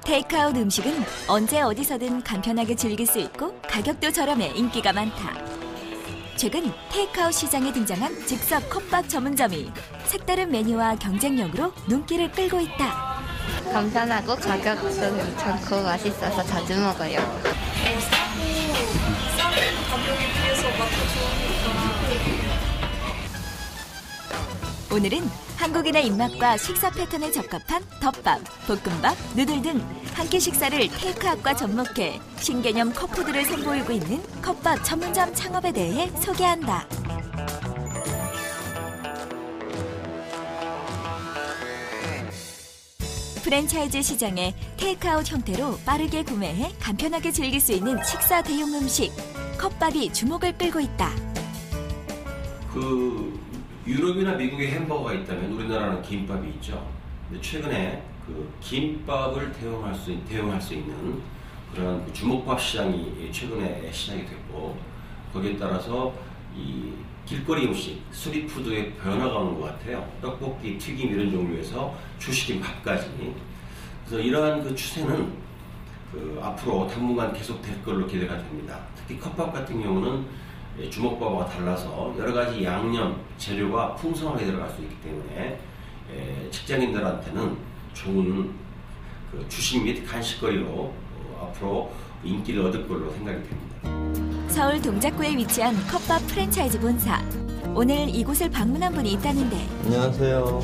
테이크아웃 음식은 언제 어디서든 간편하게 즐길 수 있고 가격도 저렴해 인기가 많다. 최근 테이크아웃 시장에 등장한 즉석 컵밥 전문점이 색다른 메뉴와 경쟁력으로 눈길을 끌고 있다. 간편하고 가격도 괜찮고 맛있어서 자주 먹어요. 오늘은 한국인의 입맛과 식사 패턴에 적합한 덮밥, 볶음밥, 누들 등 한 끼 식사를 테이크아웃과 접목해 신개념 컵푸드를 선보이고 있는 컵밥 전문점 창업에 대해 소개한다. 프랜차이즈 시장에 테이크아웃 형태로 빠르게 구매해 간편하게 즐길 수 있는 식사 대용 음식, 컵밥이 주목을 끌고 있다. 유럽이나 미국에 햄버거가 있다면 우리나라는 김밥이 있죠. 근데 최근에 김밥을 대용할 수 있는 그런 주먹밥 시장이 최근에 시작이 됐고, 거기에 따라서 이 길거리 음식, 스트리트푸드의 변화가 오는 것 같아요. 떡볶이, 튀김 이런 종류에서 주식김밥까지. 그래서 이러한 추세는 앞으로 당분간 계속될 걸로 기대가 됩니다. 특히 컵밥 같은 경우는 주먹밥과 달라서 여러 가지 양념, 재료가 풍성하게 들어갈 수 있기 때문에 직장인들한테는 좋은 주식 및 간식거리로 앞으로 인기를 얻을 걸로 생각이 됩니다. 서울 동작구에 위치한 컵밥 프랜차이즈 본사. 오늘 이곳을 방문한 분이 있다는데. 안녕하세요.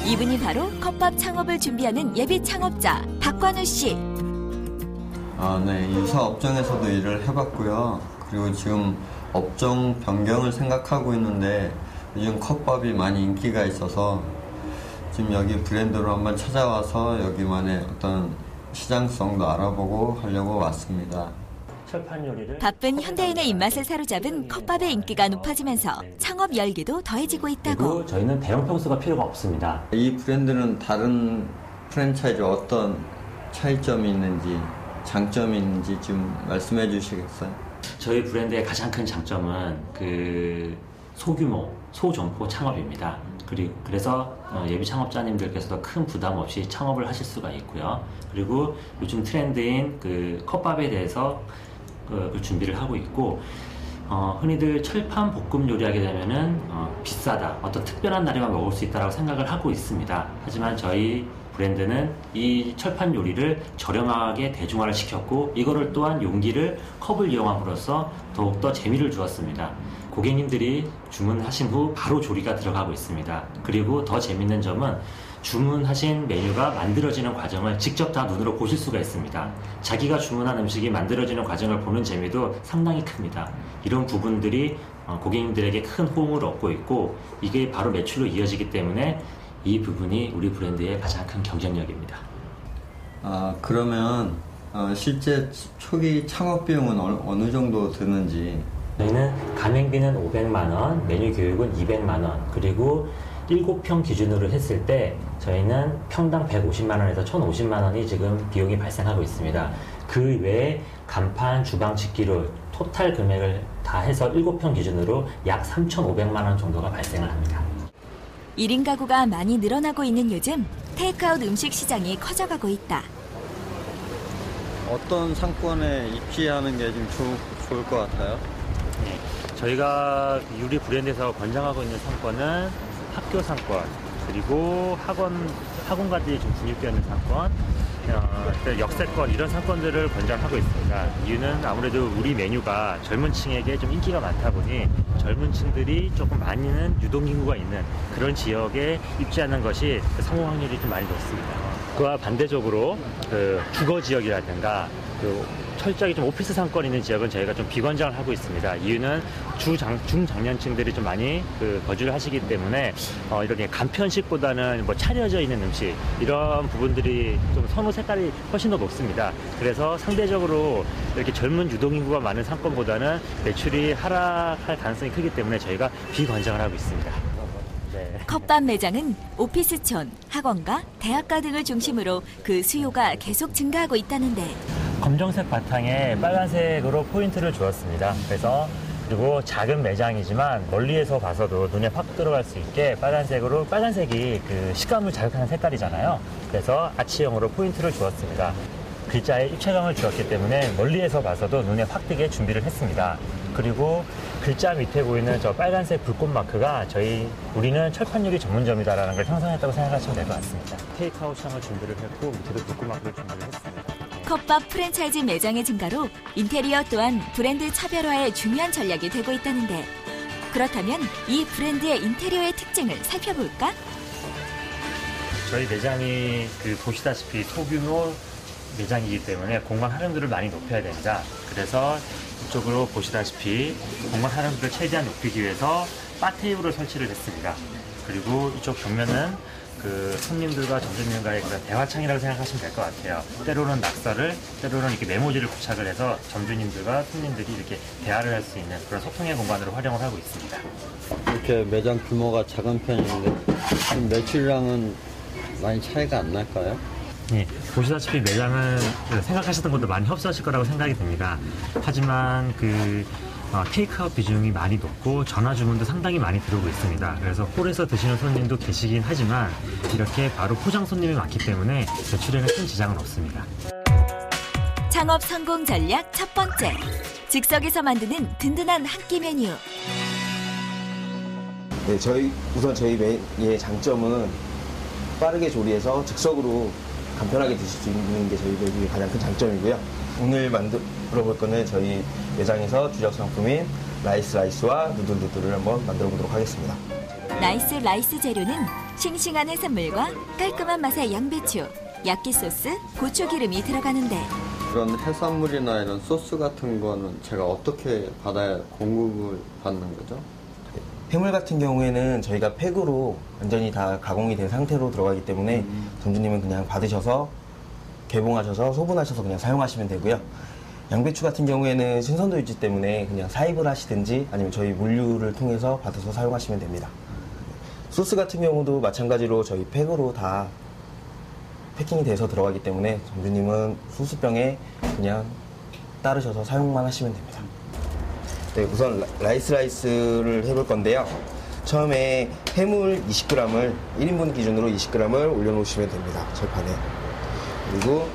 이분이 바로 컵밥 창업을 준비하는 예비 창업자 박관우 씨. 네, 유사 업종에서도 일을 해봤고요. 그리고 지금 업종 변경을 생각하고 있는데 요즘 컵밥이 많이 인기가 있어서 지금 여기 브랜드로 한번 찾아와서 여기만의 어떤 시장성도 알아보고 하려고 왔습니다. 바쁜 현대인의 입맛을 사로잡은 컵밥의 인기가 높아지면서 창업 열기도 더해지고 있다고. 그리고 저희는 대형 평수가 필요가 없습니다. 이 브랜드는 다른 프랜차이즈 어떤 차이점이 있는지, 장점이 있는지 좀 말씀해 주시겠어요? 저희 브랜드의 가장 큰 장점은 소규모, 소점포 창업입니다. 그래서 예비 창업자님들께서도 큰 부담 없이 창업을 하실 수가 있고요. 그리고 요즘 트렌드인 컵밥에 대해서 준비를 하고 있고, 흔히들 철판 볶음 요리하게 되면은 비싸다, 어떤 특별한 날에만 먹을 수 있다고 생각을 하고 있습니다. 하지만 저희 브랜드는 이 철판 요리를 저렴하게 대중화를 시켰고, 이거를 또한 용기를 컵을 이용함으로써 더욱더 재미를 주었습니다. 고객님들이 주문하신 후 바로 조리가 들어가고 있습니다. 그리고 더 재밌는 점은 주문하신 메뉴가 만들어지는 과정을 직접 다 눈으로 보실 수가 있습니다. 자기가 주문한 음식이 만들어지는 과정을 보는 재미도 상당히 큽니다. 이런 부분들이 고객님들에게 큰 호응을 얻고 있고, 이게 바로 매출로 이어지기 때문에 이 부분이 우리 브랜드의 가장 큰 경쟁력입니다. 그러면 실제 초기 창업 비용은 어느 정도 드는지? 저희는 가맹비는 500만 원, 메뉴 교육은 200만 원, 그리고 7평 기준으로 했을 때 저희는 평당 150만 원에서 1,050만 원이 지금 비용이 발생하고 있습니다. 그 외에 간판, 주방 집기로 토탈 금액을 다 해서 7평 기준으로 약 3,500만 원 정도가 발생을 합니다. 1인 가구가 많이 늘어나고 있는 요즘 테이크아웃 음식 시장이 커져가고 있다. 어떤 상권에 입지하는 게 좀 좋을 것 같아요? 네, 저희가 우리 브랜드에서 권장하고 있는 상권은 학교 상권, 그리고 학원가들이 좀 분입되어 있는 상권, 역세권, 이런 상권들을 권장하고 있습니다. 이유는 아무래도 우리 메뉴가 젊은 층에게 좀 인기가 많다 보니 젊은 층들이 조금 많이는 유동인구가 있는 그런 지역에 입지하는 것이 성공 확률이 좀 많이 높습니다. 그와 반대적으로 주거 지역이라든가 철저하게 좀 오피스 상권 있는 지역은 저희가 좀 비관장을 하고 있습니다. 이유는 중장년층들이 좀 많이 거주를 하시기 때문에 이렇게 간편식보다는 차려져 있는 음식, 이런 부분들이 좀 선호 색깔이 훨씬 더 높습니다. 그래서 상대적으로 이렇게 젊은 유동인구가 많은 상권보다는 매출이 하락할 가능성이 크기 때문에 저희가 비관장을 하고 있습니다. 네. 컵밥 매장은 오피스촌, 학원가, 대학가 등을 중심으로 그 수요가 계속 증가하고 있다는데. 검정색 바탕에 빨간색으로 포인트를 주었습니다. 그래서 그리고 작은 매장이지만 멀리에서 봐서도 눈에 확 들어갈 수 있게 빨간색이 그 식감을 자극하는 색깔이잖아요. 그래서 아치형으로 포인트를 주었습니다. 글자에 입체감을 주었기 때문에 멀리에서 봐서도 눈에 확 띄게 준비를 했습니다. 그리고 글자 밑에 보이는 저 빨간색 불꽃 마크가 우리는 철판 요리 전문점이다라는 걸 형성했다고 생각하시면 될 것 같습니다. 테이크아웃 창을 준비를 했고 밑에도 불꽃 마크를 준비를 했습니다. 컵밥 프랜차이즈 매장의 증가로 인테리어 또한 브랜드 차별화에 중요한 전략이 되고 있다는데, 그렇다면 이 브랜드의 인테리어의 특징을 살펴볼까? 저희 매장이 보시다시피 소규모 매장이기 때문에 공간 활용도를 많이 높여야 됩니다. 그래서 이쪽으로 보시다시피 공간 활용도를 최대한 높이기 위해서 바 테이블을 설치를 했습니다. 그리고 이쪽 벽면은 손님들과 점주님과의 그런 대화창이라고 생각하시면 될 것 같아요. 때로는 낙서를, 때로는 이렇게 메모지를 부착을 해서 점주님들과 손님들이 이렇게 대화를 할 수 있는 그런 소통의 공간으로 활용을 하고 있습니다. 이렇게 매장 규모가 작은 편인데 매출량은 많이 차이가 안 날까요? 네, 보시다시피 매장은 생각하셨던 것도 많이 흡수하실 거라고 생각이 됩니다. 하지만 테이크아웃 비중이 많이 높고 전화 주문도 상당히 많이 들어오고 있습니다. 그래서 홀에서 드시는 손님도 계시긴 하지만 이렇게 바로 포장 손님이 많기 때문에 매출에는 큰 지장은 없습니다. 창업 성공 전략 첫 번째, 즉석에서 만드는 든든한 한 끼 메뉴. 네, 우선 저희 메뉴의 장점은 빠르게 조리해서 즉석으로 간편하게 드실 수 있는 게 저희 메뉴의 가장 큰 장점이고요. 오늘 만들어 볼 거는 저희 매장에서 주력 상품인 라이스와 누들누들을 한번 만들어 보도록 하겠습니다. 라이스 재료는 싱싱한 해산물과 깔끔한 맛의 양배추, 야끼 소스, 고추기름이 들어가는데, 이런 해산물이나 이런 소스 같은 거는 제가 어떻게 받아야 공급을 받는 거죠? 해물 같은 경우에는 저희가 팩으로 완전히 다 가공이 된 상태로 들어가기 때문에 점주님은 그냥 받으셔서 개봉하셔서 소분하셔서 그냥 사용하시면 되고요. 양배추 같은 경우에는 신선도 유지 때문에 그냥 사입을 하시든지 아니면 저희 물류를 통해서 받아서 사용하시면 됩니다. 소스 같은 경우도 마찬가지로 저희 팩으로 다 패킹이 돼서 들어가기 때문에 점주님은 소스병에 그냥 따르셔서 사용만 하시면 됩니다. 네, 우선 라이스를 해볼 건데요. 처음에 해물 20g을 1인분 기준으로 20g을 올려놓으시면 됩니다. 철판에. 그리고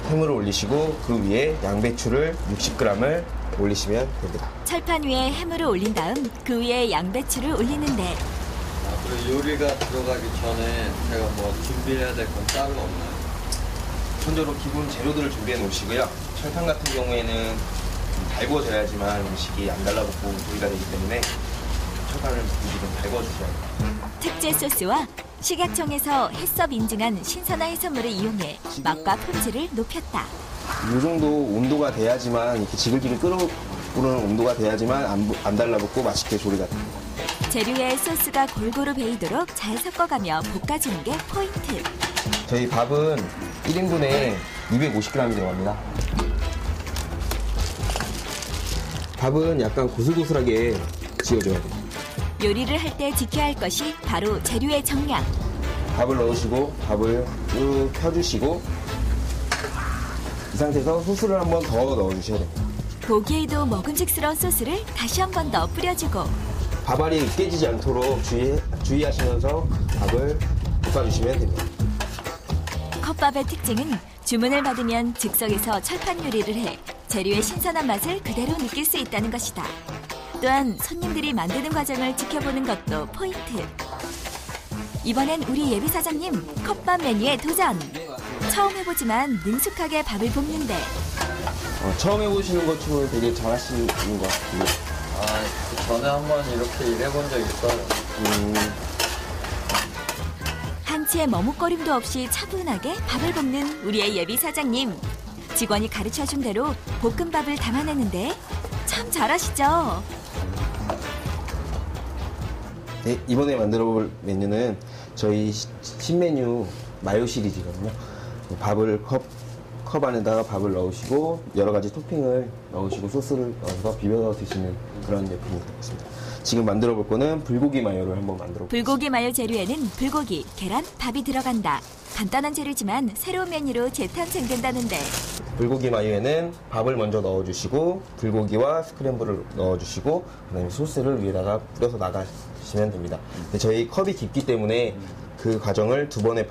해물을 올리시고 그 위에 양배추를 60g을 올리시면 됩니다. 철판 위에 해물을 올린 다음 그 위에 양배추를 올리는데, 그리고 요리가 들어가기 전에 제가 뭐 준비해야 될 건 따로 없나요? 기본적으로 기본 재료들을 준비해 놓으시고요. 철판 같은 경우에는 달궈져야지만 음식이 안 달라붙고 조리가 되기 때문에 철판을 좀 달궈주셔야 돼요. 특제 소스와 식약청에서 해썹 인증한 신선한 해산물을 이용해 맛과 품질을 높였다. 이 정도 온도가 돼야지만 이렇게 지글지글 끓어오르는 온도가 돼야지만 안 달라붙고 맛있게 조리가 됩니다. 재료에 소스가 골고루 배이도록 잘 섞어가며 볶아주는 게 포인트. 저희 밥은 1인분에 250g이 들어갑니다. 밥은 약간 고슬고슬하게 지어줘야 돼요. 요리를 할 때 지켜야 할 것이 바로 재료의 정량. 밥을 넣으시고 밥을 쭉 펴주시고 이 상태에서 소스를 한 번 더 넣어주셔야 됩니다. 보기에도 먹음직스러운 소스를 다시 한 번 더 뿌려주고, 밥알이 으깨지지 않도록 주의하시면서 밥을 볶아주시면 됩니다. 컵밥의 특징은 주문을 받으면 즉석에서 철판 요리를 해 재료의 신선한 맛을 그대로 느낄 수 있다는 것이다. 또한 손님들이 만드는 과정을 지켜보는 것도 포인트. 이번엔 우리 예비 사장님 컵밥 메뉴에 도전! 처음 해보지만 능숙하게 밥을 볶는데, 처음 해보시는 것 치고는 되게 잘하시는 것 같아요. 전에 한번 이렇게 일해본 적 있어요. 한치의 머뭇거림도 없이 차분하게 밥을 볶는 우리의 예비 사장님. 직원이 가르쳐준 대로 볶음밥을 담아내는데 참 잘하시죠? 네, 이번에 만들어 볼 메뉴는 저희 신메뉴 마요 시리즈거든요. 밥을 컵 안에다가 밥을 넣으시고 여러 가지 토핑을 넣으시고 소스를 넣어서 비벼서 드시는 그런 제품이 되겠습니다. 지금 만들어 볼 거는 불고기 마요를 한번 만들어 볼게요. 불고기 마요 재료에는 불고기, 계란, 밥이 들어간다. 간단한 재료지만 새로운 메뉴로 재탄생된다는데 불고기 마요에는 밥을 먼저 넣어주시고 불고기와 스크램블을 넣어주시고 그다음에 소스를 위에다가 뿌려서 나가시면 됩니다. 근데 저희 컵이 깊기 때문에 그 과정을 2번에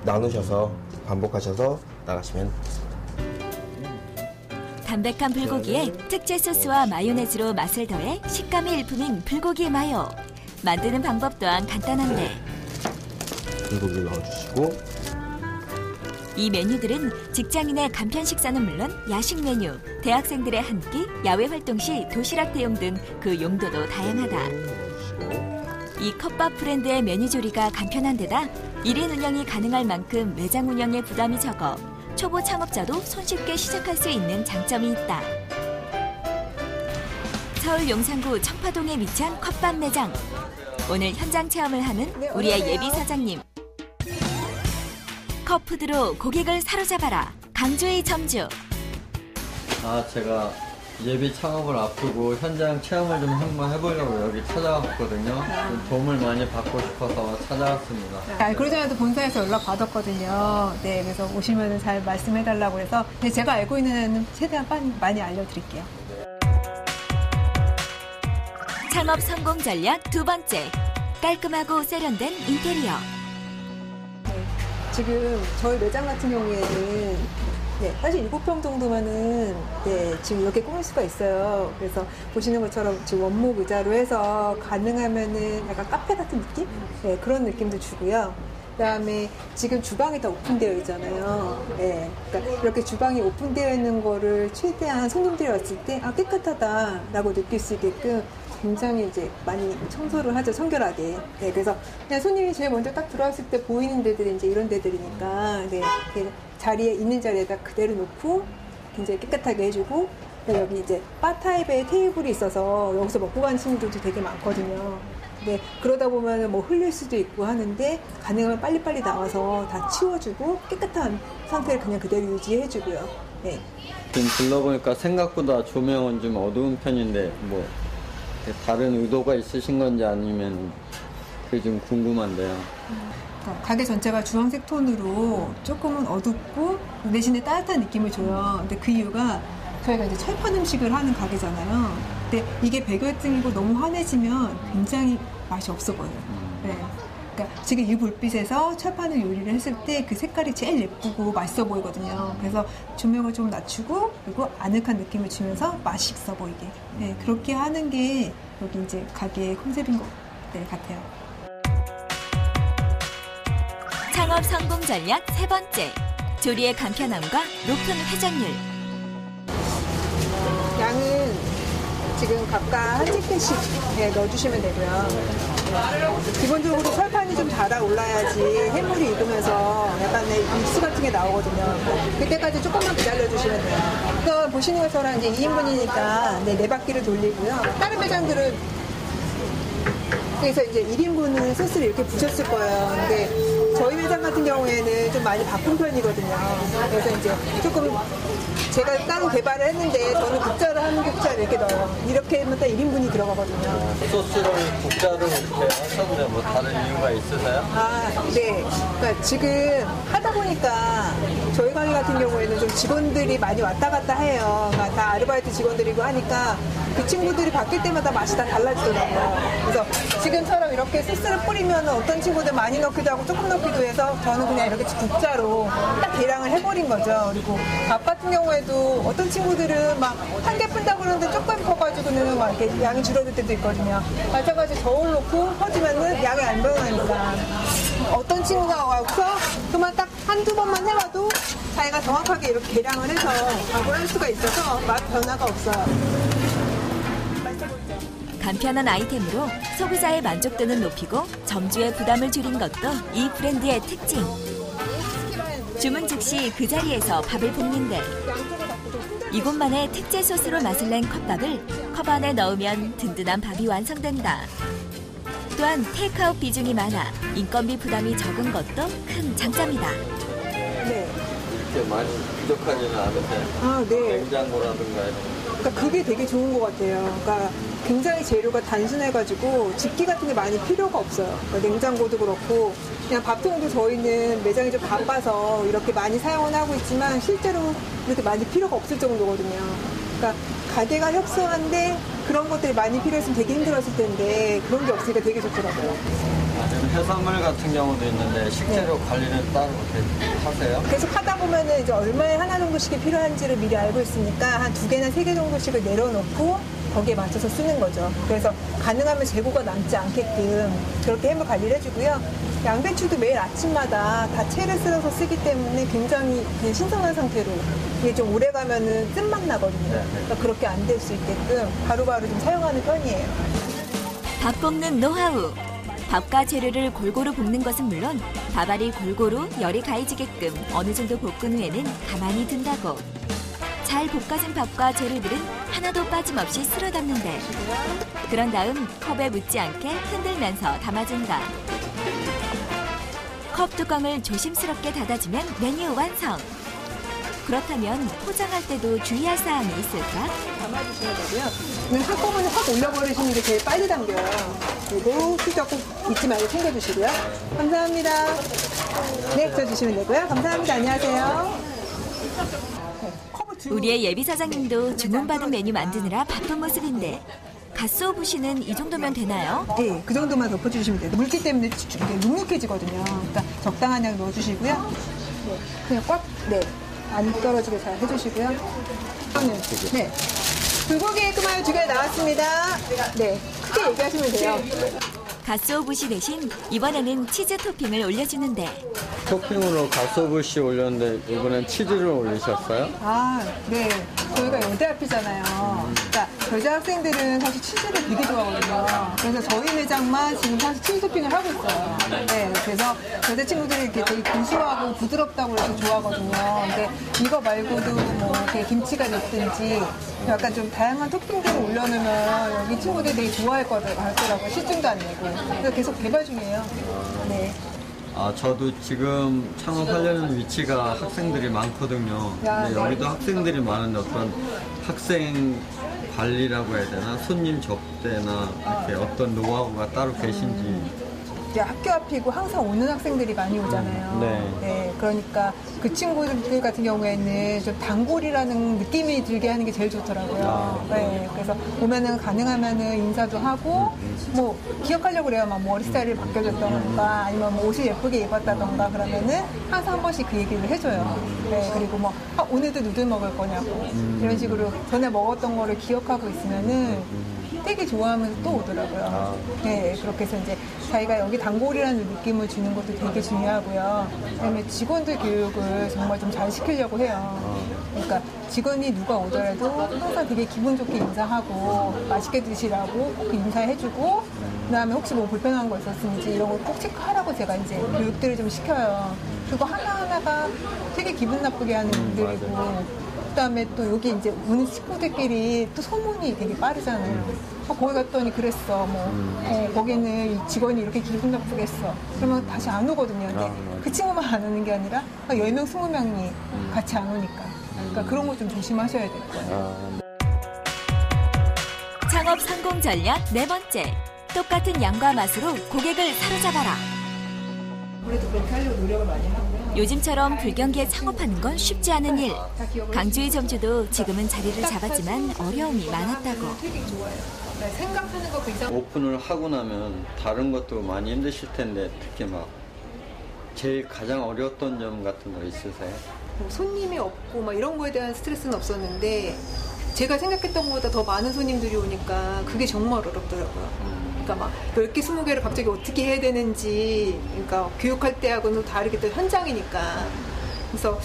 나누셔서 반복하셔서 나가시면 됩니다. 담백한 불고기에 특제 소스와 마요네즈로 맛을 더해 식감이 일품인 불고기 마요. 만드는 방법 또한 간단한데 불고기를 넣어주시고 이 메뉴들은 직장인의 간편 식사는 물론 야식 메뉴, 대학생들의 한 끼, 야외 활동 시 도시락 대용 등 그 용도도 다양하다. 이 컵밥 브랜드의 메뉴 조리가 간편한 데다 1인 운영이 가능할 만큼 매장 운영에 부담이 적어 초보 창업자도 손쉽게 시작할 수 있는 장점이 있다. 서울 용산구 청파동에 위치한 컵밥 매장. 오늘 현장 체험을 하는 우리의 예비 사장님. 컵푸드로 고객을 사로잡아라. 강주의 점주. 제가 예비 창업을 앞두고 현장 체험을 좀 한번 해보려고 여기 찾아왔거든요. 도움을 많이 받고 싶어서 찾아왔습니다. 그러자마자 본사에서 연락 받았거든요. 네, 그래서 오시면 잘 말씀해달라고 해서 제가 알고 있는 한은 최대한 많이 알려드릴게요. 창업 성공 전략 2번째. 깔끔하고 세련된 인테리어. 네, 지금 저희 매장 같은 경우에는 사실 7평 정도면은 지금 이렇게 꾸밀 수가 있어요. 그래서 보시는 것처럼 지금 원목 의자로 해서 가능하면은 약간 카페 같은 느낌? 네, 그런 느낌도 주고요. 그다음에 지금 주방이 다 오픈되어 있잖아요. 네, 그러니까 이렇게 주방이 오픈되어 있는 거를 최대한 손님들이 왔을 때 깨끗하다라고 느낄 수 있게끔 굉장히 이제 많이 청소를 하죠, 청결하게. 네, 그래서 그냥 손님이 제일 먼저 딱 들어왔을 때 보이는 데들이 이제 이런 데들이니까, 이렇게 자리에 있는 자리에다 그대로 놓고 굉장히 깨끗하게 해주고, 여기 이제 바 타입의 테이블이 있어서 여기서 먹고 가는 친구들도 되게 많거든요. 근데 그러다 보면 뭐 흘릴 수도 있고 하는데 가능하면 빨리빨리 나와서 다 치워주고 깨끗한 상태를 그냥 그대로 유지해주고요. 네. 지금 둘러보니까 생각보다 조명은 좀 어두운 편인데 뭐 다른 의도가 있으신 건지 아니면 그게 좀 궁금한데요. 가게 전체가 주황색 톤으로 조금은 어둡고 대신에 따뜻한 느낌을 줘요. 근데 그 이유가 저희가 이제 철판 음식을 하는 가게잖아요. 근데 이게 백열등이고 너무 환해지면 굉장히 맛이 없어 보여요. 네. 그러니까 지금 이 불빛에서 철판을 요리를 했을 때 그 색깔이 제일 예쁘고 맛있어 보이거든요. 그래서 조명을 좀 낮추고 그리고 아늑한 느낌을 주면서 맛이 있어 보이게. 네, 그렇게 하는 게 여기 이제 가게의 컨셉인 것 같아요. 창업 성공 전략 3번째. 조리의 간편함과 높은 회전율. 양은 지금 각각 한 집게씩 넣어주시면 되고요. 기본적으로 철판이 좀 달아올라야지 해물이 익으면서 약간의 육수 같은 게 나오거든요. 그때까지 조금만 기다려주시면 돼요. 그래서 보시는 것처럼 이제 2인분이니까 4바퀴를 돌리고요. 다른 매장들은 그래서 이제 1인분은 소스를 이렇게 부셨을 거예요. 근데 저희 매장 같은 경우에는 좀 많이 바쁜 편이거든요. 그래서 이제 조금 제가 따로 개발을 했는데 저는 국자를 한 국자를 이렇게 넣어요. 이렇게 하면 딱 1인분이 들어가거든요. 소스를 국자로 이렇게 하셨는데 뭐 다른 이유가 있으세요? 네. 그러니까 지금 하다 보니까 저희 가게 같은 경우에는 좀 직원들이 많이 왔다 갔다 해요. 그러니까 다 아르바이트 직원들이고 하니까 그 친구들이 바뀔 때마다 맛이 다 달라지더라고요. 그래서 지금처럼 이렇게 소스를 뿌리면 어떤 친구들 많이 넣기도 하고 조금 넣기도 해서 저는 그냥 이렇게 국자로 딱 계량을 해버린 거죠. 그리고 밥 같은 경우에도 어떤 친구들은 막 한 개 푼다고 그러는데 조금 퍼가지고는 막 이렇게 양이 줄어들 때도 있거든요. 마찬가지로 저울 놓고 퍼지면은 양이 안 변하니까. 어떤 친구가 와서 그만 딱 한두 번만 해봐도 자기가 정확하게 이렇게 계량을 해서 밥을 할 수가 있어서 맛 변화가 없어요. 간편한 아이템으로 소비자의 만족도는 높이고 점주의 부담을 줄인 것도 이 브랜드의 특징. 주문 즉시 그 자리에서 밥을 볶는데 이곳만의 특제 소스로 맛을 낸 컵밥을 컵 안에 넣으면 든든한 밥이 완성된다. 또한 테이크아웃 비중이 많아 인건비 부담이 적은 것도 큰 장점이다. 네. 이렇게 많이 부족하지는 않으세요? 네. 냉장고라든가 이런 거. 그러니까 그게 되게 좋은 것 같아요. 그러니까 굉장히 재료가 단순해가지고 집기 같은 게 많이 필요가 없어요. 그러니까 냉장고도 그렇고 그냥 밥통도 저희는 매장이 좀 바빠서 이렇게 많이 사용은 하고 있지만 실제로 이렇게 많이 필요가 없을 정도거든요. 그러니까 가게가 협소한데 그런 것들이 많이 필요했으면 되게 힘들었을 텐데 그런 게 없으니까 되게 좋더라고요. 지금 해산물 같은 경우도 있는데 식재료 관리는 따로 어떻게 하세요? 계속 하다 보면은 이제 얼마에 하나 정도씩이 필요한지를 미리 알고 있으니까 한 2개나 3개 정도씩을 내려놓고 거기에 맞춰서 쓰는 거죠. 그래서 가능하면 재고가 남지 않게끔 그렇게 해물 관리를 해주고요. 양배추도 매일 아침마다 다 채를 쓸어서 쓰기 때문에 굉장히 그냥 신선한 상태로 이게 좀 오래 가면은 쓴맛 나거든요. 그러니까 그렇게 안 될 수 있게끔 바로바로 좀 사용하는 편이에요. 밥 볶는 노하우. 밥과 재료를 골고루 볶는 것은 물론 밥알이 골고루 열이 가해지게끔 어느 정도 볶은 후에는 가만히 둔다고. 잘 볶아진 밥과 재료들은 하나도 빠짐없이 쓸어 담는데 그런 다음 컵에 묻지 않게 흔들면서 담아준다. 컵 뚜껑을 조심스럽게 닫아주면 메뉴 완성. 그렇다면 포장할 때도 주의할 사항이 있을까? 담아주시면 되고요. 한꺼번에 확 올려버리시는 게 제일 빨리 담겨요. 그리고 수저 꼭 잊지 말고 챙겨주시고요. 감사합니다. 네, 써주시면 되고요. 감사합니다. 안녕하세요. 우리의 예비 사장님도 주문받은 메뉴 만드느라 바쁜 모습인데 갓소부시는 이 정도면 되나요? 네, 그 정도만 덮어주시면 돼요. 물기 때문에 눅눅해지거든요. 그러니까 적당한 양 넣어주시고요. 네, 그냥 꽉, 네, 안 떨어지게 잘 해주시고요. 네, 불고기 끄마요 2개 나왔습니다. 네, 크게 얘기하시면 돼요. 갓소부시 대신 이번에는 치즈 토핑을 올려주는데 토핑으로 갓소부시 올렸는데 이번엔 치즈를 올리셨어요? 아, 네. 저희가 여대 앞이잖아요. 그러니까 여자 학생들은 사실 치즈를 되게 좋아하거든요. 그래서 저희 매장만 지금 사실 치즈 토핑을 하고 있어요. 네. 그래서 여자친구들이 이렇게 되게 고소하고 부드럽다고 해서 좋아하거든요. 근데 이거 말고도 뭐 이렇게 김치가 됐든지 약간 좀 다양한 토핑들을 올려놓으면 여기 친구들이 되게 좋아할 거더라고요. 실증도 안 내고. 그래서 계속 개발 중이에요. 네. 아, 저도 지금 창업하려는 위치가 학생들이 많거든요. 근데 네. 여기도 학생들이 많은데 어떤 학생 관리라고 해야 되나? 손님 접대나 이렇게 어떤 노하우가 따로 계신지. 이제 학교 앞이고 항상 오는 학생들이 많이 오잖아요. 네. 그러니까 그 친구들 같은 경우에는 좀 단골이라는 느낌이 들게 하는 게 제일 좋더라고요. 네. 그래서 오면은 가능하면은 인사도 하고 뭐 기억하려고 그래요. 막 머리 스타일을 바뀌어줬던가 아니면 뭐 옷을 예쁘게 입었다던가 그러면은 항상 한 번씩 그 얘기를 해줘요. 네. 그리고 뭐 오늘도 누들 먹을 거냐고 이런 식으로 전에 먹었던 거를 기억하고 있으면은 되게 좋아하면서 또 오더라고요. 네, 그렇게 해서 이제 자기가 여기 단골이라는 느낌을 주는 것도 되게 중요하고요. 그다음에 직원들 교육을 정말 좀 잘 시키려고 해요. 그러니까 직원이 누가 오더라도 항상 되게 기분 좋게 인사하고 맛있게 드시라고 꼭 인사해주고 그다음에 혹시 뭐 불편한 거 있었는지 이런 걸 꼭 체크하라고 제가 이제 교육들을 좀 시켜요. 그거 하나하나가 되게 기분 나쁘게 하는 일들이고 그다음에 또 여기 이제 오는 식구들끼리 또 소문이 되게 빠르잖아요. 거기 갔더니 그랬어. 거기는 이 직원이 이렇게 기분 나쁘게 했어. 그러면 다시 안 오거든요. 근데 그 친구만 안 오는 게 아니라 10명, 20명이 같이 안 오니까. 그러니까 그런 거 좀 조심하셔야 될 거예요. 창업 성공 전략 4번째. 똑같은 양과 맛으로 고객을 사로잡아라. 우리도 그렇게 하려고 노력을 많이 하고요. 요즘처럼 불경기에 창업하는 건 쉽지 않은 일. 강주의 점주도 지금은 자리를 잡았지만 어려움이 많았다고. 되게 좋아요. 생각하는 거 굉장히 오픈을 하고 나면 다른 것도 많이 힘드실 텐데 특히 막 제일 가장 어려웠던 점 같은 거 있으세요? 뭐 손님이 없고 막 이런 거에 대한 스트레스는 없었는데 제가 생각했던 것보다 더 많은 손님들이 오니까 그게 정말 어렵더라고요. 그러니까 막 10개, 20개를 갑자기 어떻게 해야 되는지 그러니까 교육할 때하고는 다르게 또 현장이니까 그래서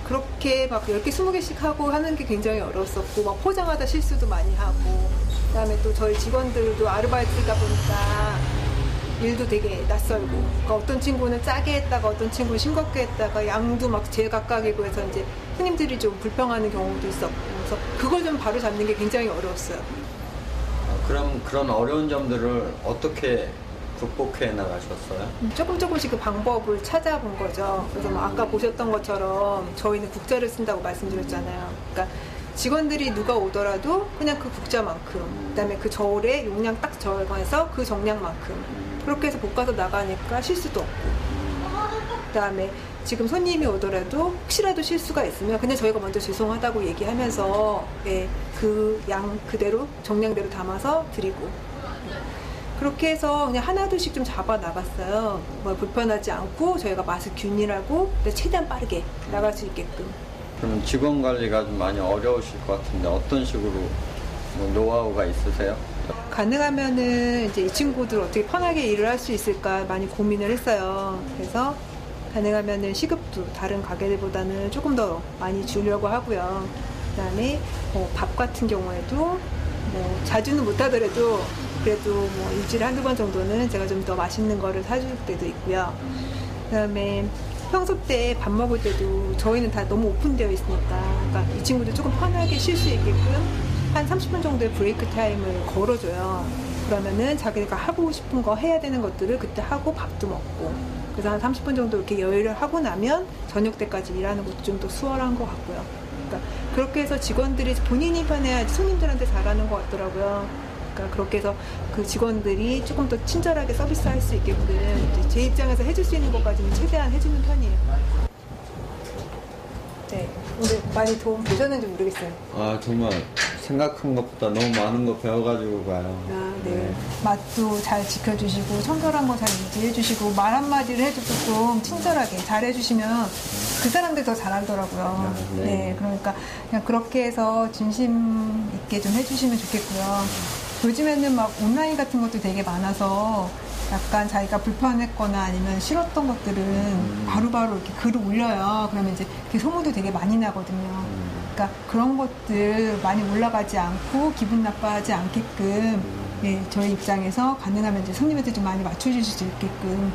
그렇게 막 10개, 20개씩 하고 하는 게 굉장히 어려웠었고 막 포장하다 실수도 많이 하고 그다음에 또 저희 직원들도 아르바이트다 보니까 일도 되게 낯설고 그러니까 어떤 친구는 짜게 했다가 어떤 친구는 싱겁게 했다가 양도 막 제각각이고 해서 이제 손님들이 좀 불평하는 경우도 있었고 그래서 그걸 좀 바로 잡는 게 굉장히 어려웠어요. 그럼 그런 어려운 점들을 어떻게 극복해 나가셨어요? 조금씩 그 방법을 찾아본 거죠. 그래서 뭐 아까 보셨던 것처럼 저희는 국자를 쓴다고 말씀드렸잖아요. 그러니까 직원들이 누가 오더라도 그냥 그 국자만큼, 그다음에 그 저울에 용량 딱 적어서 그 정량만큼 그렇게 해서 볶아서 나가니까 실수도 없고, 그다음에 지금 손님이 오더라도 혹시라도 실수가 있으면 그냥 저희가 먼저 죄송하다고 얘기하면서 그 양 그대로 정량대로 담아서 드리고, 그렇게 해서 그냥 하나둘씩 좀 잡아 나갔어요. 뭐 불편하지 않고 저희가 맛을 균일하고 최대한 빠르게 나갈 수 있게끔. 그럼 직원 관리가 좀 많이 어려우실 것 같은데 어떤 식으로 뭐 노하우가 있으세요? 가능하면은 이제 이 친구들 어떻게 편하게 일을 할 수 있을까 많이 고민을 했어요. 그래서 가능하면은 시급도 다른 가게들보다는 조금 더 많이 주려고 하고요. 그다음에 밥 같은 경우에도 뭐 자주는 못하더라도 그래도 뭐 일주일에 한두 번 정도는 제가 좀 더 맛있는 거를 사줄 때도 있고요. 그다음에 평소 때 밥 먹을 때도 저희는 다 너무 오픈되어 있으니까, 그러니까 이 친구들 조금 편하게 쉴 수 있게끔 한 30분 정도의 브레이크 타임을 걸어줘요. 그러면은 자기가 하고 싶은 거 해야 되는 것들을 그때 하고 밥도 먹고, 그래서 한 30분 정도 이렇게 여유를 하고 나면 저녁 때까지 일하는 것도 좀 더 수월한 것 같고요. 그러니까 그렇게 해서 직원들이 본인이 편해야지 손님들한테 잘하는 것 같더라고요. 그러니까 그렇게 해서 그 직원들이 조금 더 친절하게 서비스할 수 있게끔 제 입장에서 해줄 수 있는 것까지는 최대한 해주는 편이에요. 네, 오늘 많이 도움 되셨는지 모르겠어요. 아 정말 생각한 것보다 너무 많은 거 배워가지고 가요. 아, 네. 맛도 잘 지켜주시고 청결한 거 잘 유지해주시고 말 한마디를 해도 조금 친절하게 잘해주시면 그 사람들 더 잘하더라고요. 네, 그러니까 그냥 그렇게 해서 진심 있게 좀 해주시면 좋겠고요. 요즘에는 막 온라인 같은 것도 되게 많아서 약간 자기가 불편했거나 아니면 싫었던 것들은 바로바로 이렇게 글을 올려요. 그러면 이제 그 소문도 되게 많이 나거든요. 그러니까 그런 것들 많이 올라가지 않고 기분 나빠하지 않게끔 저희 입장에서 가능하면 이제 손님한테 좀 많이 맞춰주실 수 있게끔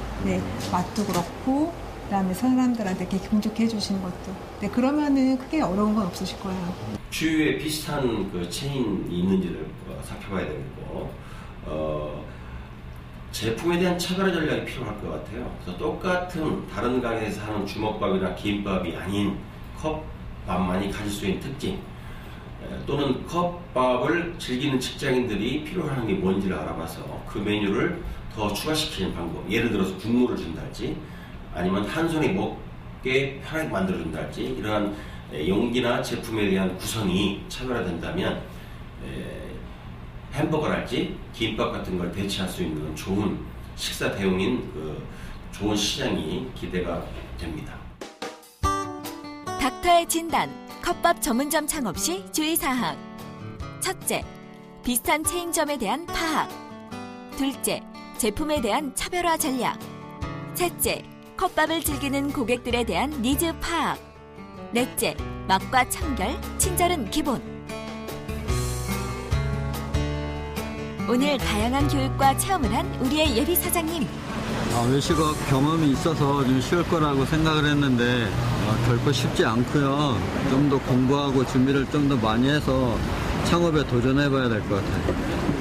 맛도 그렇고 그다음에 사람들한테 이렇게 기분 좋게 해주시는 것도 그러면은 크게 어려운 건 없으실 거예요. 주위에 비슷한 그 체인이 있는지를 살펴봐야 되고, 제품에 대한 차별화 전략이 필요할 것 같아요. 그래서 똑같은 다른 가게에서 하는 주먹밥이나 김밥이 아닌 컵밥만이 가질 수 있는 특징, 또는 컵밥을 즐기는 직장인들이 필요한 게 뭔지를 알아봐서 그 메뉴를 더 추가시키는 방법, 예를 들어서 국물을 준달지 아니면 한 손에 먹게 편하게 만들어준달지, 이러한 용기나 제품에 대한 구성이 차별화된다면 햄버거랄지 김밥 같은 걸 대체할 수 있는 좋은 식사 대용인 좋은 시장이 기대가 됩니다. 닥터의 진단, 컵밥 전문점 창업 시 주의사항. 첫째, 비슷한 체인점에 대한 파악. 둘째, 제품에 대한 차별화 전략. 셋째, 컵밥을 즐기는 고객들에 대한 니즈 파악. 넷째, 맛과 청결, 친절은 기본. 오늘 다양한 교육과 체험을 한 우리의 예비 사장님. 외식업 경험이 있어서 좀 쉬울 거라고 생각을 했는데 결코 쉽지 않고요. 좀 더 공부하고 준비를 좀 더 많이 해서 창업에 도전해봐야 될 것 같아요.